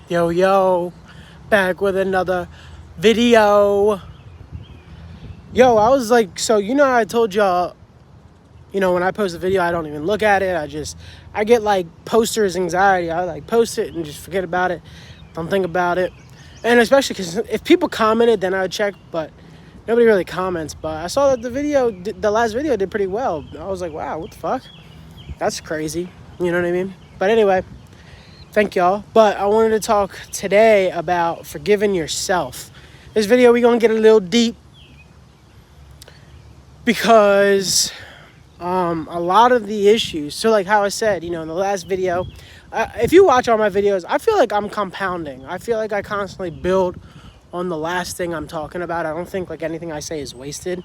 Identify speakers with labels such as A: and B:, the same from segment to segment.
A: Yo, back with another video. Yo, I was like, so how I told y'all, when I post a video, I don't even look at it. I get like posters anxiety. I like post it and just forget about it. Don't think about it. And especially because if people commented, then I would check, but nobody really comments. But I saw that the last video did pretty well. I was like, wow, what the fuck? That's crazy. You know what I mean? But anyway. Thank y'all. But I wanted to talk today about forgiving yourself. This video, we're going to get a little deep because a lot of the issues, so like how I said, in the last video, if you watch all my videos, I feel like I'm compounding. I feel like I constantly build on the last thing I'm talking about. I don't think like anything I say is wasted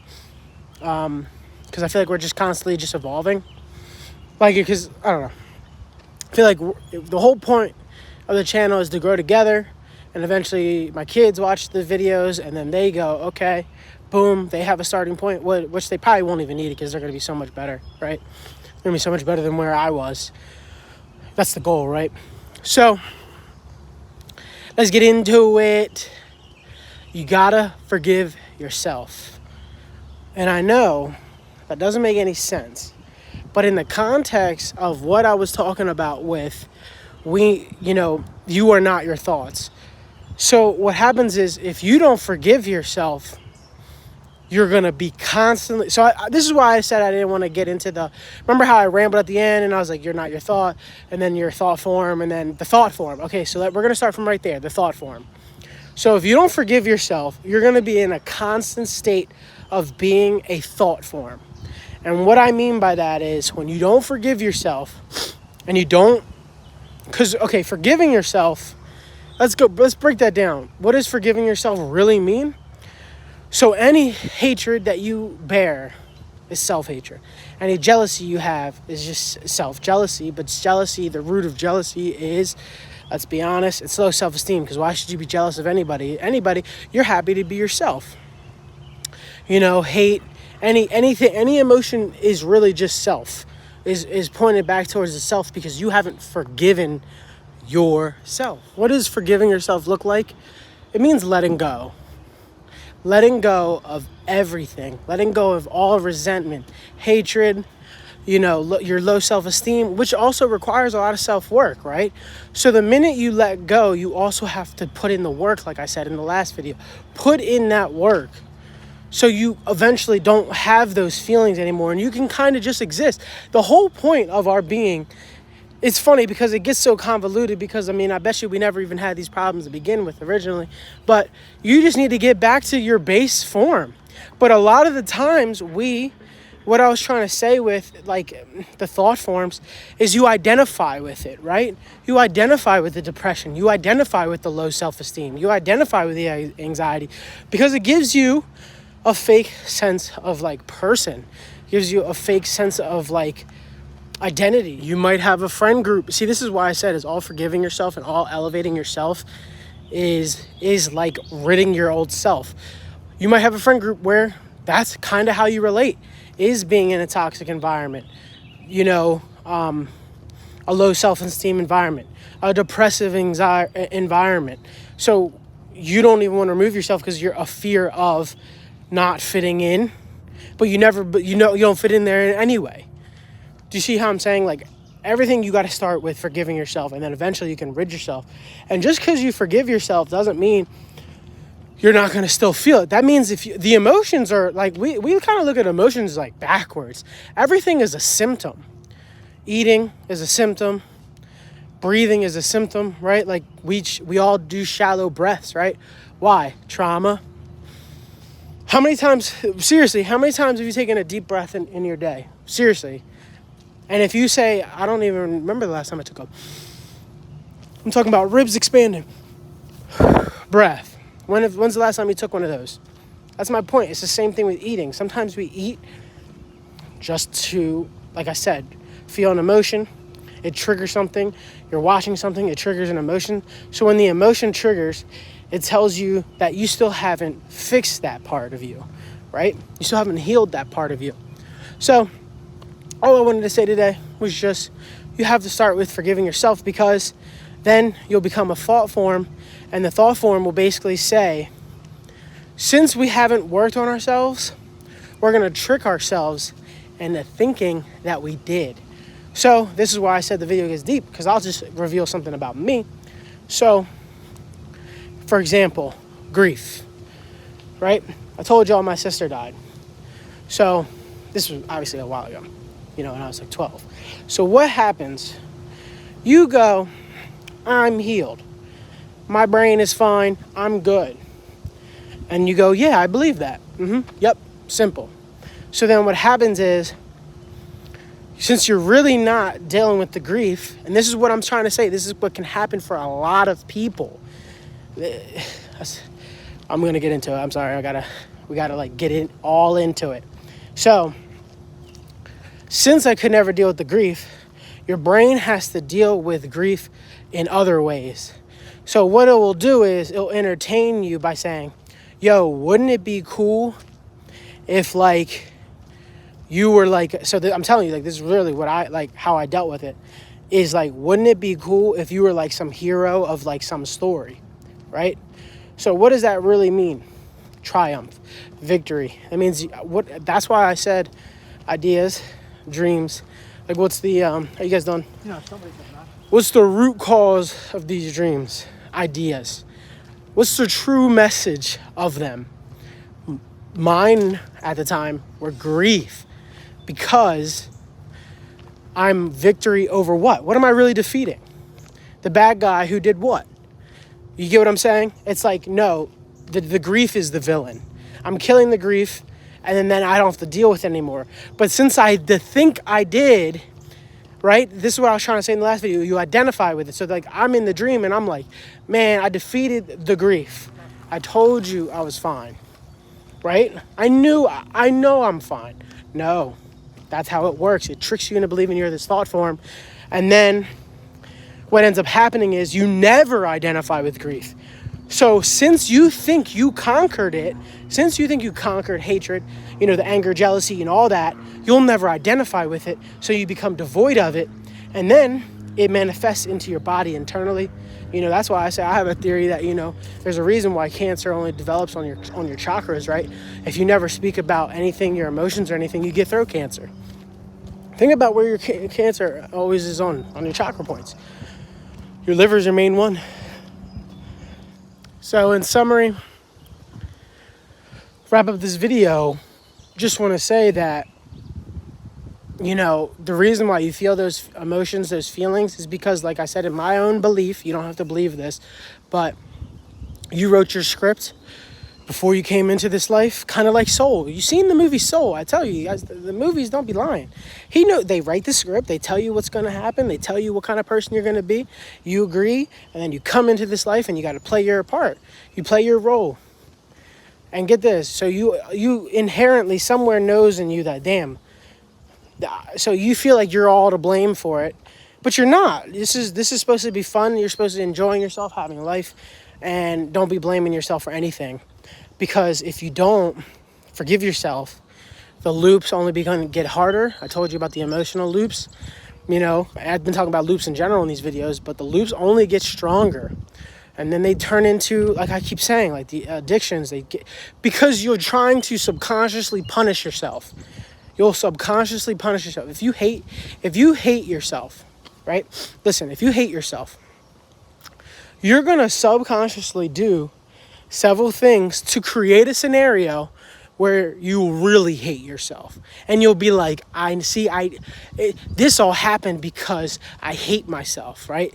A: because I feel like we're just constantly just evolving. Because, I don't know. I feel like the whole point of the channel is to grow together, and eventually my kids watch the videos and then they go, okay, boom, they have a starting point, which they probably won't even need it because they're going to be so much better, right? They're going to be so much better than where I was. That's the goal, right? So let's get into it. You gotta forgive yourself. And I know that doesn't make any sense. But in the context of what I was talking about with, you are not your thoughts. So what happens is if you don't forgive yourself, you're going to be constantly... So this is why I said I didn't want to get into remember how I rambled at the end and I was like, you're not your thought, and then your thought form, and then the thought form. Okay, so we're going to start from right there, the thought form. So if you don't forgive yourself, you're going to be in a constant state of being a thought form. And what I mean by that is when you don't forgive yourself and you don't, forgiving yourself, let's break that down. What does forgiving yourself really mean? So any hatred that you bear is self-hatred. Any jealousy you have is just self-jealousy, but jealousy, the root of jealousy is, let's be honest, it's low self-esteem, because why should you be jealous of anybody? You're happy to be yourself. Hate, any emotion is really just self, is pointed back towards the self because you haven't forgiven yourself. What does forgiving yourself look like? It means letting go of everything, letting go of all resentment, hatred, your low self-esteem, which also requires a lot of self-work, right? So the minute you let go, you also have to put in the work, like I said in the last video. Put in that work. So you eventually don't have those feelings anymore and you can kind of just exist. The whole point of our being, it's funny because it gets so convoluted because, I bet you we never even had these problems to begin with originally. But you just need to get back to your base form. But a lot of the times what I was trying to say with like the thought forms is you identify with it, right? You identify with the depression. You identify with the low self-esteem. You identify with the anxiety because it gives you a fake sense of like person, gives you a fake sense of like identity. You might have a friend group. See, this is why I said is all forgiving yourself and all elevating yourself is like ridding your old self. You might have a friend group where that's kind of how you relate, is being in a toxic environment, a low self-esteem environment, a depressive environment. So you don't even want to remove yourself because you're a fear of not fitting in, but you don't fit in there anyway. Do you see how I'm saying? Like everything you got to start with forgiving yourself, and then eventually you can rid yourself. And just because you forgive yourself doesn't mean you're not going to still feel it. That means the emotions are like, we kind of look at emotions like backwards. Everything is a symptom. Eating is a symptom. Breathing is a symptom, right? Like we all do shallow breaths, right? Why? Trauma. How many times have you taken a deep breath in your day? Seriously. And if you say, I don't even remember the last time I took I'm talking about ribs expanding. Breath. When's the last time you took one of those? That's my point. It's the same thing with eating. Sometimes we eat just to, like I said, feel an emotion. It triggers something. You're watching something. It triggers an emotion. So when the emotion triggers, it tells you that you still haven't fixed that part of you, right? You still haven't healed that part of you. So all I wanted to say today was just you have to start with forgiving yourself because Then you'll become a thought form, and the thought form will basically say, since we haven't worked on ourselves, we're going to trick ourselves into thinking that we did. So this is why I said the video gets deep, because I'll just reveal something about me. So, for example, grief, right? I told y'all my sister died. So this was obviously a while ago, when I was like 12. So what happens? You go, I'm healed. My brain is fine. I'm good. And you go, yeah, I believe that. Yep, simple. So then what happens is, since you're really not dealing with the grief, and this is what I'm trying to say, this is what can happen for a lot of people. I'm going to get into it. I'm sorry. We got to like get in all into it. So since I could never deal with the grief, your brain has to deal with grief in other ways. So what it will do is it'll entertain you by saying, yo, wouldn't it be cool if like you were like, I'm telling you, like, this is really what how I dealt with it is like, wouldn't it be cool if you were like some hero of like some story, right? So what does that really mean? Triumph, victory. That means that's why I said ideas, dreams. Like, what's the, are you guys done?
B: Yeah, somebody's not.
A: What's the root cause of these dreams? Ideas. What's the true message of them? Mine at the time were grief, because I'm victory over what? What am I really defeating? The bad guy who did what? You get what I'm saying? It's like, no, the grief is the villain. I'm killing the grief, and then I don't have to deal with it anymore. But since I think I did, right? This is what I was trying to say in the last video. You identify with it. So like, I'm in the dream and I'm like, man, I defeated the grief. I told you I was fine, right? I know I'm fine. No, that's how it works. It tricks you into believing you're this thought form. And then what ends up happening is you never identify with grief. So since you think you conquered it, since you think you conquered hatred, the anger, jealousy, and all that, you'll never identify with it. So you become devoid of it. And then it manifests into your body internally. That's why I say I have a theory that, there's a reason why cancer only develops on your chakras, right? If you never speak about anything, your emotions or anything, you get throat cancer. Think about where your cancer always is on your chakra points. Your liver is your main one. So in summary, wrap up this video, just want to say that, the reason why you feel those emotions, those feelings, is because, like I said, in my own belief, you don't have to believe this, but you wrote your script before you came into this life, kind of like Soul. You seen the movie Soul. I tell you guys, the movies don't be lying. They write the script, they tell you what's going to happen, they tell you what kind of person you're going to be, you agree, and then you come into this life and you got to play your part. You play your role. And get this, so you inherently somewhere knows in you that, damn, so you feel like you're all to blame for it, but you're not. This is supposed to be fun. You're supposed to be enjoying yourself, having life, and don't be blaming yourself for anything. Because if you don't forgive yourself, the loops only going to get harder. I told you about the emotional loops. I've been talking about loops in general in these videos, but the loops only get stronger. And then they turn into, like I keep saying, like the addictions because you're trying to subconsciously punish yourself. You'll subconsciously punish yourself. If you hate yourself, right? Listen, if you hate yourself, you're going to subconsciously do several things to create a scenario where you really hate yourself. And you'll be like, this all happened because I hate myself, right?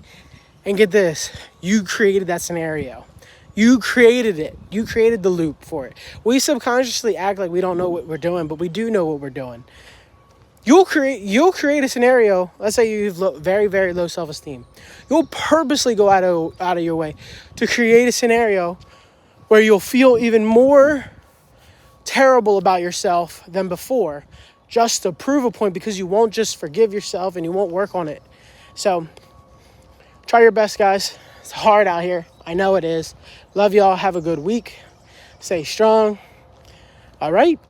A: And get this, you created that scenario. You created it. You created the loop for it. We subconsciously act like we don't know what we're doing, but we do know what we're doing. You'll create a scenario. Let's say you have very, very low self-esteem. You'll purposely go out of your way to create a scenario where you'll feel even more terrible about yourself than before, just to prove a point, because you won't just forgive yourself and you won't work on it. So try your best, guys. It's hard out here. I know it is. Love y'all. Have a good week. Stay strong. All right.